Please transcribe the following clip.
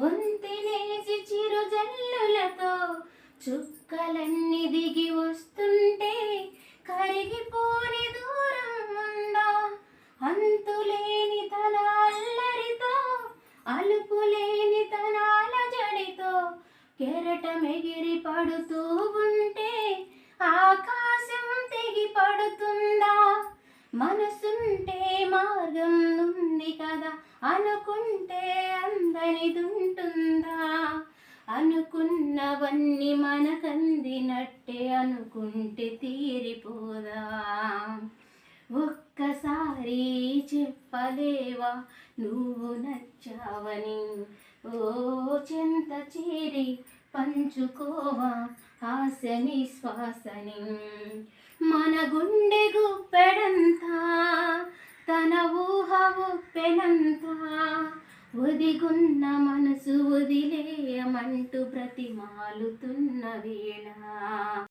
వంతెనేసి చిరుజల్లులతో చుక్కలన్నీ దిగి వస్తుంటే కరిగిపోని దూరం ఉందా? అంతులేని తన అల్లరితో అలుపులేని తన అలజడితో కెరటమెగిరి పడుతూ ఉంటే ఆకాశం తెగి పడుతుందా? మనసుంటే మార్గం ఉంది కదా, అనుకుంటే అందనిదుంటుందా? అనుకున్నవన్నీ మనకందినట్టే అనుకుంటే తీరిపోదా? ఒక్కసారి చెప్పలేవా నువ్వు నచ్చావని? ఓ చెంత చేరి పంచుకోవా ఆశని శ్వాసని? మన గుండె గుప్పెడంతా తన ఊహ ఉప్పెనంతా ఒదిగున్న మనసు వదిలేయమంటూ బ్రతిమాలుతున్న వేళ